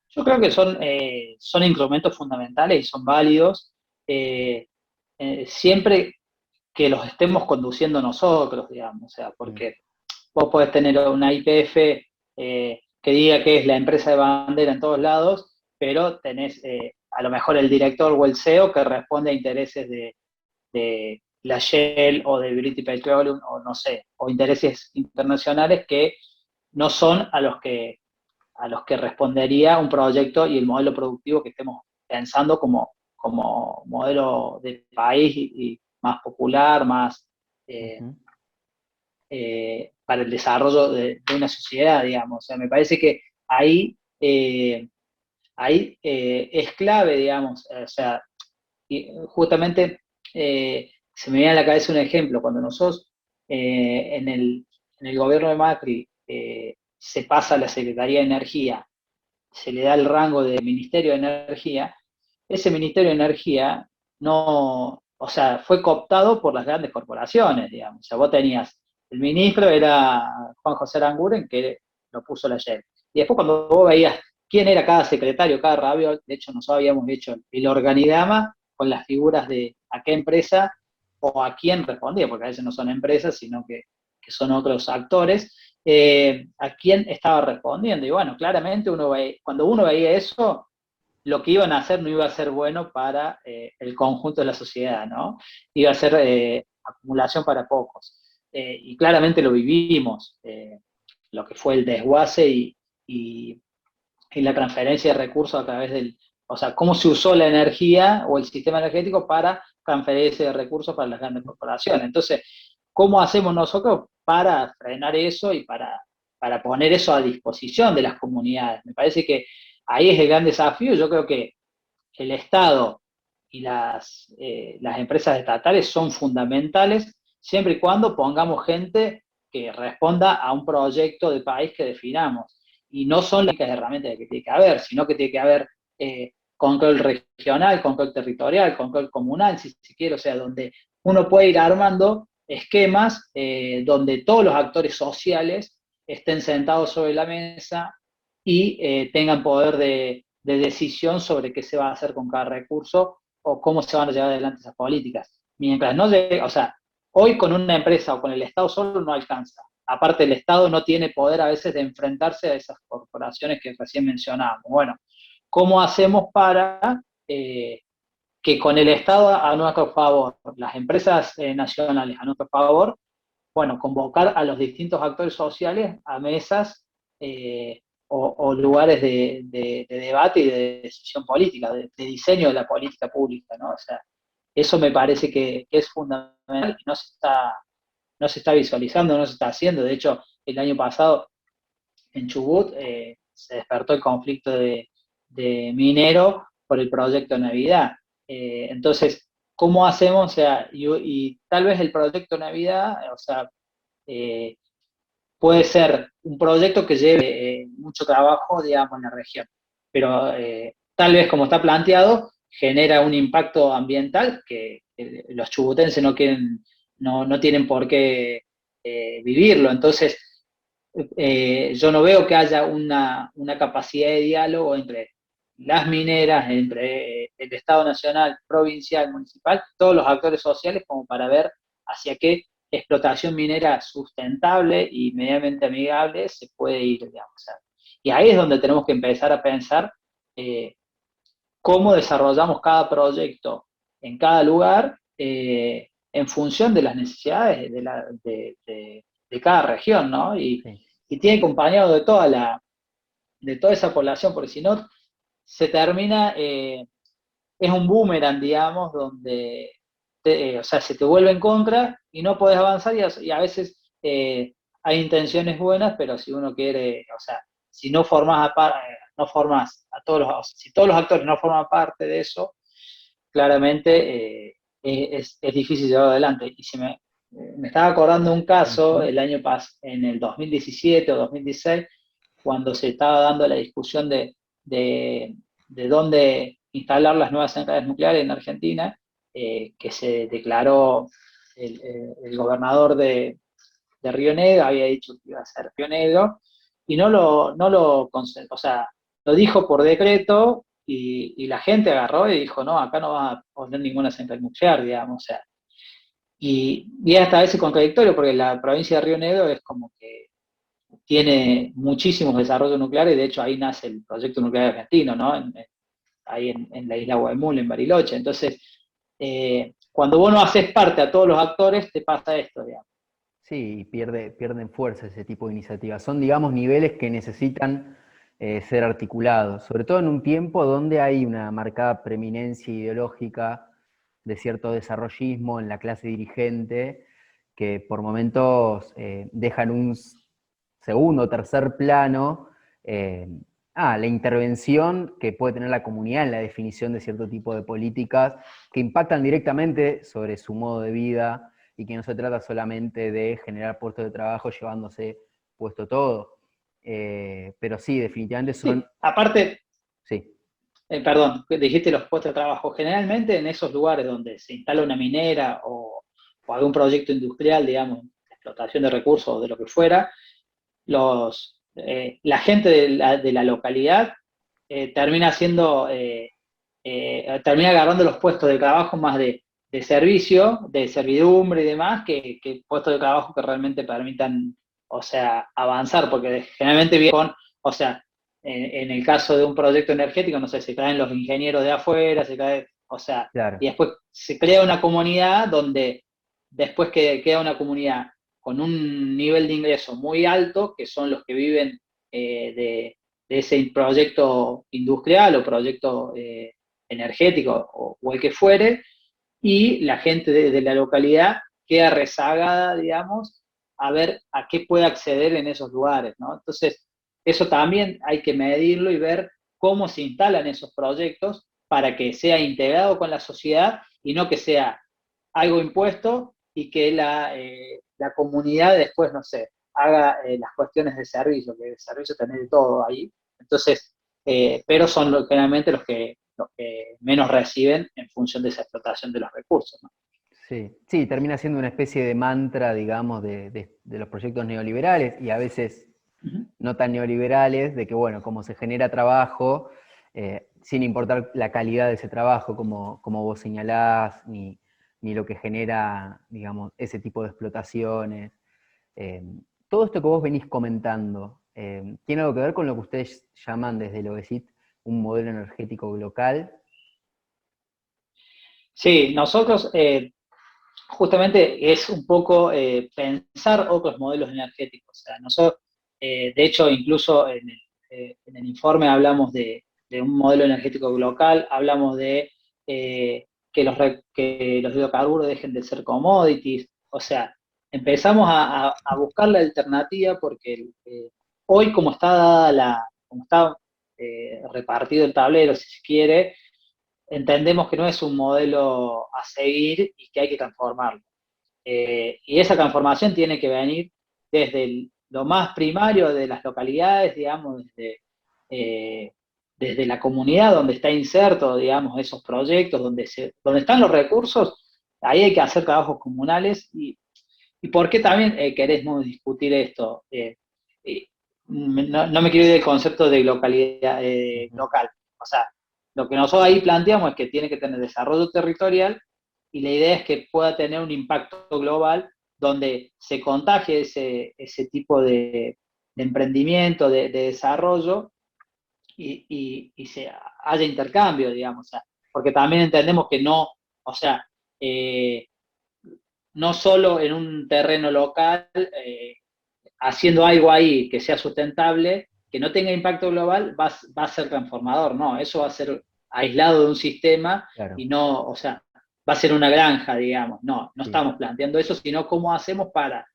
Yo creo que son instrumentos fundamentales y son válidos siempre que los estemos conduciendo nosotros, digamos. O sea, Mm, porque vos podés tener una IPF que diga que es la empresa de bandera en todos lados, pero tenés a lo mejor el director o el CEO que responde a intereses de la Shell o de British Petroleum o no sé, o intereses internacionales que no son a los que respondería un proyecto y el modelo productivo que estemos pensando como modelo de país y más popular, más eh, ujú. para el desarrollo de una sociedad, digamos. O sea, me parece que ahí es clave, digamos, o sea, y justamente se me viene a la cabeza un ejemplo, cuando nosotros en el gobierno de Macri se pasa a la Secretaría de Energía, se le da el rango de Ministerio de Energía, ese Ministerio de Energía no, o sea, fue cooptado por las grandes corporaciones, digamos. O sea, vos tenías, el ministro era Juan José Aranguren, que lo puso la Shell. Y después cuando vos veías quién era cada secretario, cada rabio, de hecho nosotros habíamos hecho el organigrama con las figuras de a qué empresa o a quién respondía, porque a veces no son empresas, sino que son otros actores, a quién estaba respondiendo. Y bueno, claramente cuando uno veía eso, lo que iban a hacer no iba a ser bueno para el conjunto de la sociedad, ¿no? Iba a ser acumulación para pocos. Y claramente lo vivimos, lo que fue el desguace y, y la transferencia de recursos a través o sea, cómo se usó la energía o el sistema energético para transferirse de recursos para las grandes corporaciones. Entonces, ¿cómo hacemos nosotros para frenar eso y para poner eso a disposición de las comunidades? Me parece que ahí es el gran desafío. Yo creo que el Estado y las empresas estatales son fundamentales siempre y cuando pongamos gente que responda a un proyecto de país que definamos. Y no son las únicas herramientas que tiene que haber, sino que tiene que haber control regional, control territorial, control comunal, si se quiere, o sea, donde uno puede ir armando esquemas donde todos los actores sociales estén sentados sobre la mesa y tengan poder de decisión sobre qué se va a hacer con cada recurso o cómo se van a llevar adelante esas políticas. Mientras no llegue, o sea, Hoy con una empresa o con el Estado solo no alcanza. Aparte, el Estado no tiene poder a veces de enfrentarse a esas corporaciones que recién mencionábamos. Bueno, ¿cómo hacemos para que con el Estado a nuestro favor, las empresas nacionales a nuestro favor, bueno, convocar a los distintos actores sociales a mesas o lugares de debate y de decisión política, de diseño de la política pública, ¿no? O sea, eso me parece que es fundamental y no se está visualizando, no se está haciendo. De hecho, el año pasado en Chubut se despertó el conflicto de minero por el proyecto Navidad. Entonces, ¿cómo hacemos? O sea, y tal vez el proyecto Navidad, o sea, eh, puede ser un proyecto que lleve mucho trabajo, digamos, en la región, pero tal vez como está planteado, genera un impacto ambiental que los chubutenses no quieren, no tienen por qué vivirlo. Entonces, yo no veo que haya una capacidad de diálogo entre las mineras, entre el Estado nacional, provincial, municipal, todos los actores sociales, como para ver hacia qué explotación minera sustentable y medianamente amigable se puede ir, digamos. O sea, y ahí es donde tenemos que empezar a pensar eh, cómo desarrollamos cada proyecto en cada lugar en función de las necesidades de cada región, ¿no? Sí. Y tiene acompañado de toda esa población, porque si no, se termina, es un boomerang, digamos, donde, o sea, se te vuelve en contra y no podés avanzar y a veces hay intenciones buenas, pero si uno quiere, o sea, si no formas no formas a todos si todos los actores no forman parte de eso, claramente es difícil llevarlo adelante. Y si me estaba acordando un caso Ujú. en el 2017 o 2016, cuando se estaba dando la discusión de dónde instalar las nuevas centrales nucleares en Argentina, que se declaró el gobernador de Río Negro, había dicho que iba a ser Río Negro, y o sea, lo dijo por decreto, y la gente agarró y dijo, no, acá no va a poner ninguna central nuclear, digamos, o sea, y hasta a veces contradictorio, porque la provincia de Río Negro es como que tiene muchísimos desarrollos nucleares, de hecho ahí nace el proyecto nuclear argentino, ¿no? Ahí en la isla Guaymul, en Bariloche. Entonces, cuando vos no haces parte a todos los actores, te pasa esto, digamos. Sí, pierden fuerza ese tipo de iniciativas. Son, digamos, niveles que necesitan ser articulados, sobre todo en un tiempo donde hay una marcada preeminencia ideológica de cierto desarrollismo en la clase dirigente, que por momentos dejan un segundo o tercer plano eh, la intervención que puede tener la comunidad en la definición de cierto tipo de políticas que impactan directamente sobre su modo de vida y que no se trata solamente de generar puestos de trabajo llevándose puesto todo. Pero sí, definitivamente son... Sí, aparte, Sí, perdón, dijiste los puestos de trabajo. Generalmente en esos lugares donde se instala una minera o algún proyecto industrial, digamos, de explotación de recursos o de lo que fuera, la gente de la localidad termina termina agarrando los puestos de trabajo más de servicio, de servidumbre y demás, que puestos de trabajo que realmente permitan, o sea, avanzar, porque generalmente viene con, o sea, en el caso de un proyecto energético, no sé, se traen los ingenieros de afuera, o sea, claro. y después se crea una comunidad donde después que queda una comunidad con un nivel de ingreso muy alto, que son los que viven de ese proyecto industrial o proyecto energético o el que fuere, y la gente de la localidad queda rezagada, digamos, a ver a qué puede acceder en esos lugares, ¿no? Entonces, eso también hay que medirlo y ver cómo se instalan esos proyectos para que sea integrado con la sociedad y no que sea algo impuesto y que la comunidad después, no sé, haga las cuestiones de servicio, que el servicio tenés de todo ahí. Entonces, pero son generalmente los que menos reciben en función de esa explotación de los recursos, ¿no? Sí, sí, termina siendo una especie de mantra, digamos, de los proyectos neoliberales y a veces Uh -huh. no tan neoliberales, de que, bueno, como se genera trabajo, sin importar la calidad de ese trabajo, como vos señalás, ni lo que genera, digamos, ese tipo de explotaciones. Todo esto que vos venís comentando, ¿tiene algo que ver con lo que ustedes llaman desde el OECIT un modelo energético local? Sí, nosotros justamente es un poco pensar otros modelos energéticos. O sea, nosotros, de hecho, incluso en el informe hablamos de un modelo energético local, hablamos de que los hidrocarburos dejen de ser commodities. O sea, empezamos a buscar la alternativa porque hoy, como está dada como está repartido el tablero, si se quiere, entendemos que no es un modelo a seguir y que hay que transformarlo. Y esa transformación tiene que venir desde lo más primario de las localidades, digamos, desde la comunidad donde está inserto, digamos, esos proyectos, donde están los recursos, ahí hay que hacer trabajos comunales. ¿Y por qué también queremos discutir esto? No me quiero ir del concepto de localidad Ujú. local. O sea, lo que nosotros ahí planteamos es que tiene que tener desarrollo territorial y la idea es que pueda tener un impacto global donde se contagie ese tipo de emprendimiento, de desarrollo y se haya intercambio, digamos. O sea, porque también entendemos que no, o sea, eh, no solo en un terreno local, haciendo algo ahí que sea sustentable, que no tenga impacto global, va a ser transformador, no, eso va a ser aislado de un sistema Claro, y no, o sea, va a ser una granja, digamos, no sí. estamos planteando eso, sino cómo hacemos para,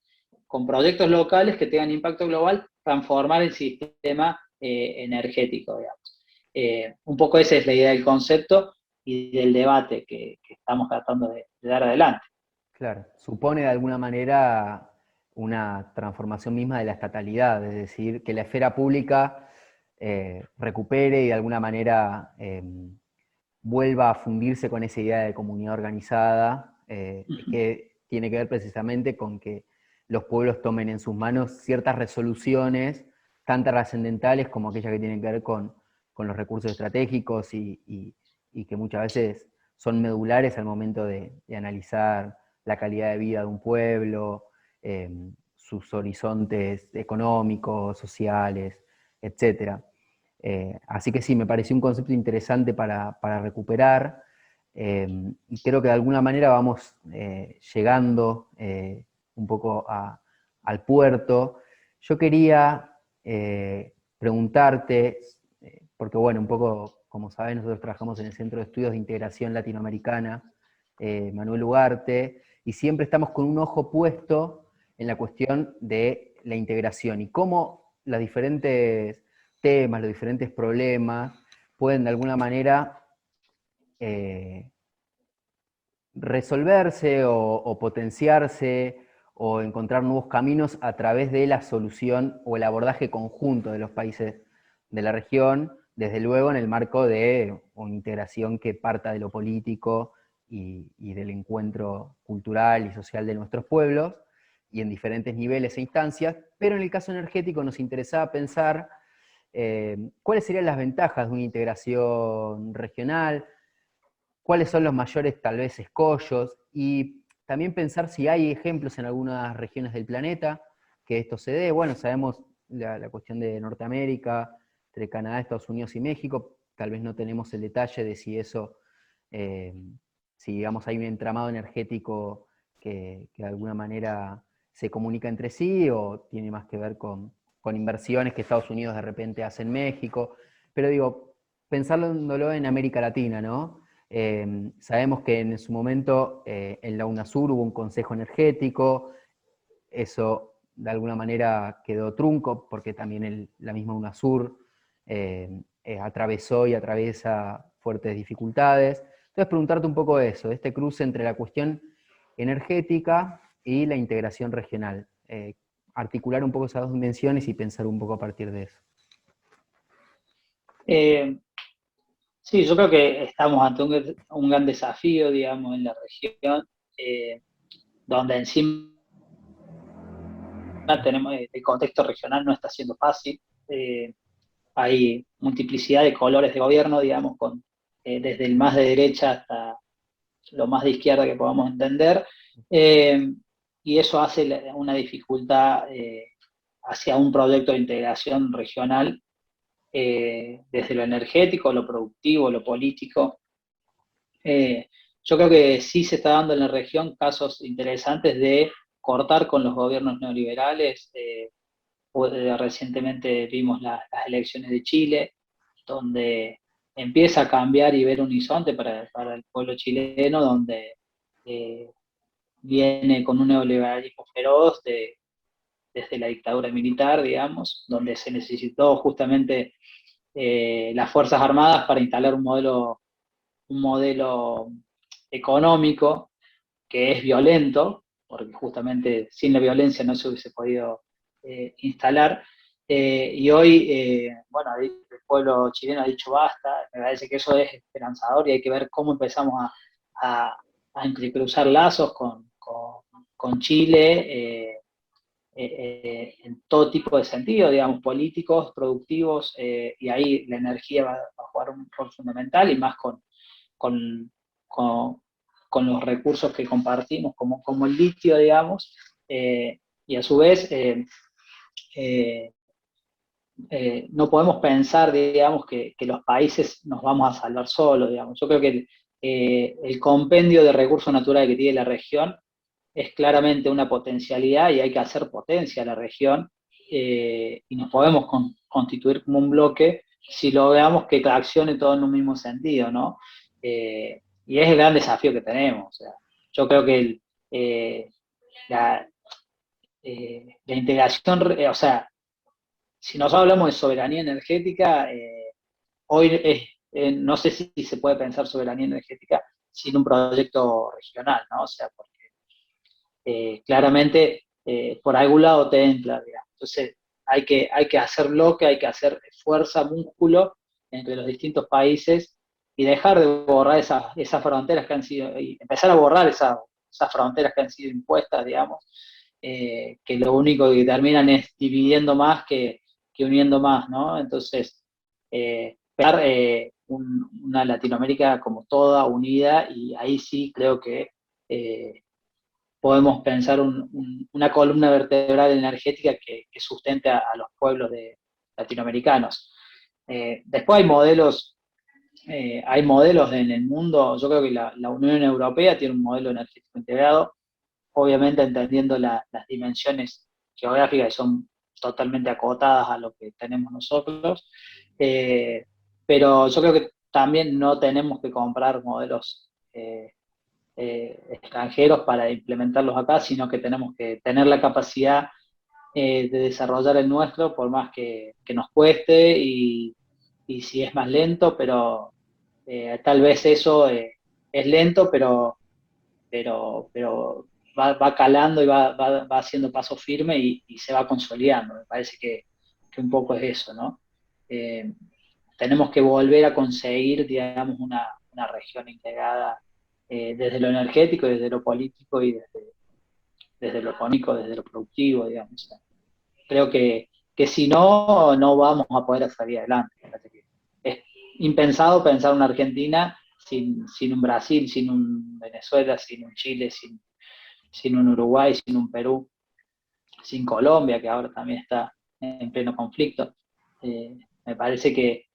con proyectos locales que tengan impacto global, transformar el sistema energético, digamos. Un poco esa es la idea del concepto y del debate que estamos tratando de dar adelante. Claro, supone de alguna manera una transformación misma de la estatalidad, es decir, que la esfera pública recupere y de alguna manera vuelva a fundirse con esa idea de comunidad organizada, que tiene que ver precisamente con que los pueblos tomen en sus manos ciertas resoluciones, tan trascendentales como aquellas que tienen que ver con los recursos estratégicos y que muchas veces son medulares al momento de analizar la calidad de vida de un pueblo, eh, sus horizontes económicos, sociales, etcétera. Así que sí, me pareció un concepto interesante para recuperar y creo que de alguna manera vamos llegando un poco al puerto. Yo quería preguntarte, porque bueno, un poco, como saben, nosotros trabajamos en el Centro de Estudios de Integración Latinoamericana, Manuel Ugarte, y siempre estamos con un ojo puesto en la cuestión de la integración y cómo las diferentes temas, los diferentes problemas, pueden de alguna manera eh, resolverse o potenciarse o encontrar nuevos caminos a través de la solución o el abordaje conjunto de los países de la región, desde luego en el marco de una integración que parta de lo político y del encuentro cultural y social de nuestros pueblos, y en diferentes niveles e instancias, pero en el caso energético nos interesaba pensar cuáles serían las ventajas de una integración regional, cuáles son los mayores tal vez escollos y también pensar si hay ejemplos en algunas regiones del planeta que esto se dé. Bueno, sabemos la cuestión de Norteamérica, entre Canadá, Estados Unidos y México, tal vez no tenemos el detalle de si eso, eh, si digamos hay un entramado energético que de alguna manera se comunica entre sí o tiene más que ver con inversiones que Estados Unidos de repente hace en México, pero digo, pensándolo en América Latina, ¿no? Sabemos que en su momento en la UNASUR hubo un consejo energético, eso de alguna manera quedó trunco porque también la misma UNASUR atravesó y atraviesa fuertes dificultades. Entonces preguntarte un poco eso, este cruce entre la cuestión energética y la integración regional. Articular un poco esas dos dimensiones y pensar un poco a partir de eso. Eh, Sí, yo creo que estamos ante un gran desafío, digamos, en la región, eh, donde encima tenemos el contexto regional no está siendo fácil. Hay multiplicidad de colores de gobierno, digamos, desde el más de derecha lo más de izquierda que podamos entender, y eso hace una dificultad hacia un proyecto de integración regional desde lo energético, lo productivo, lo político. Yo creo que sí se está dando en la región casos interesantes de cortar con los gobiernos neoliberales. Recientemente vimos las elecciones de Chile, donde empieza a cambiar y ver un horizonte para el pueblo chileno, donde eh, viene con un neoliberalismo feroz desde la dictadura militar, digamos, donde se necesitó justamente las Fuerzas Armadas para instalar un modelo económico que es violento, porque justamente sin la violencia no se hubiese podido instalar. Y hoy, bueno, el pueblo chileno ha dicho basta, me parece que eso es esperanzador y hay que ver cómo empezamos a cruzar lazos con Chile en todo tipo de sentido, digamos, políticos, productivos, y ahí la energía va a jugar un rol fundamental y más con, con, con los recursos que compartimos, como el litio, digamos, y a su vez eh, no podemos pensar, digamos, que los países nos vamos a salvar solos, digamos. Yo creo que el compendio de recursos naturales que tiene la región es claramente una potencialidad y hay que hacer potencia a la región y nos podemos constituir como un bloque si logramos que accione todo en un mismo sentido, ¿no? Y es el gran desafío que tenemos. O sea, yo creo que la, la integración, o sea, si nosotros hablamos de soberanía energética, hoy no sé si se puede pensar soberanía energética sin un proyecto regional, ¿no? O sea, claramente por algún lado te entra, digamos. Entonces hay que hacer bloque, hay que hacer fuerza, músculo entre los distintos países y dejar de borrar esas fronteras que han sido, y empezar a borrar esas fronteras que han sido impuestas, digamos, que lo único que terminan es dividiendo más que uniendo más, ¿no? Entonces, pensar una Latinoamérica como toda unida y ahí sí creo que podemos pensar una columna vertebral energética que sustente a los pueblos latinoamericanos. Después hay modelos en el mundo, yo creo que la Unión Europea tiene un modelo energético integrado, obviamente entendiendo las dimensiones geográficas que son totalmente acotadas a lo que tenemos nosotros, pero yo creo que también no tenemos que comprar modelos extranjeros para implementarlos acá, sino que tenemos que tener la capacidad de desarrollar el nuestro, por más que nos cueste y si es más lento, pero tal vez eso es lento, pero va calando y va haciendo paso firme y se va consolidando. Me parece que un poco es eso, ¿no? Eh, tenemos que volver a conseguir, digamos, una región integrada desde lo energético, desde lo político y desde lo económico, desde lo productivo, digamos. Creo que si no, no vamos a poder salir adelante. Es impensado pensar una Argentina sin un Brasil, sin un Venezuela, sin un Chile, sin un Uruguay, sin un Perú, sin Colombia, que ahora también está en pleno conflicto. Me parece que,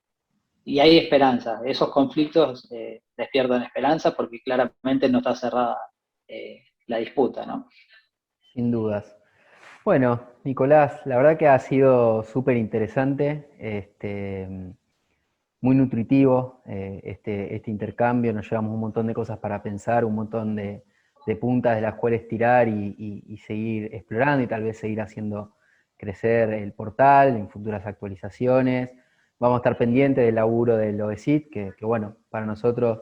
y hay esperanza, esos conflictos despiertan esperanza porque claramente no está cerrada la disputa, ¿no? Sin dudas. Bueno, Nicolás, la verdad que ha sido súper interesante, muy nutritivo este intercambio, nos llevamos un montón de cosas para pensar, un montón de puntas de las cuales tirar y seguir explorando y tal vez seguir haciendo crecer el portal en futuras actualizaciones. Vamos a estar pendientes del laburo del OECID, que bueno, para nosotros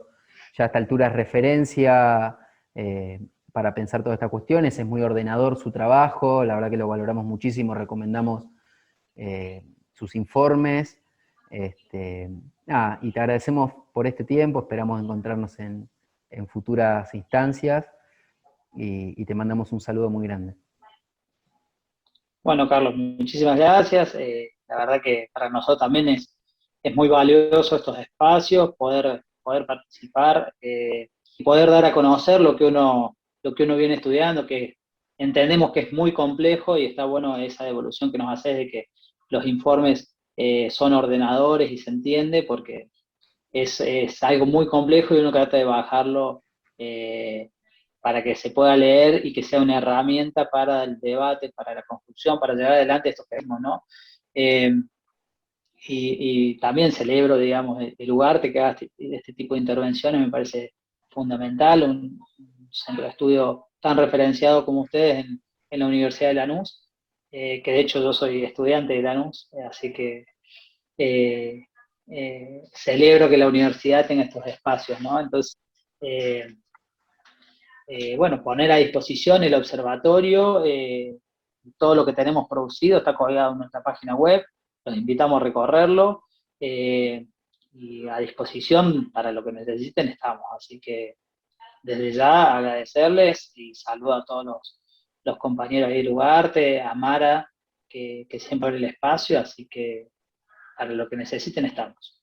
ya a esta altura es referencia para pensar todas estas cuestiones, es muy ordenador su trabajo, la verdad que lo valoramos muchísimo, recomendamos sus informes, y te agradecemos por este tiempo, esperamos encontrarnos en futuras instancias y te mandamos un saludo muy grande. Bueno, Carlos, muchísimas gracias. La verdad que para nosotros también es muy valioso estos espacios, poder participar. poder dar a conocer lo que uno viene estudiando, que entendemos que es muy complejo y está bueno esa devolución que nos hace de que los informes son ordenadores y se entiende porque es algo muy complejo y uno trata de bajarlo para que se pueda leer y que sea una herramienta para el debate, para la construcción, para llevar adelante esto que vemos, ¿no? Eh, y también celebro, digamos, el lugar que haga este tipo de intervenciones, me parece fundamental, un centro de estudio tan referenciado como ustedes en la Universidad de Lanús, que de hecho yo soy estudiante de Lanús, así que eh, celebro que la universidad tenga estos espacios, ¿no? Entonces, eh, bueno, poner a disposición el observatorio, todo lo que tenemos producido está colgado en nuestra página web, los invitamos a recorrerlo, y a disposición para lo que necesiten estamos, así que desde ya agradecerles y saludo a todos los compañeros ahí de Ugarte, a Mara, que siempre abre el espacio, así que para lo que necesiten estamos.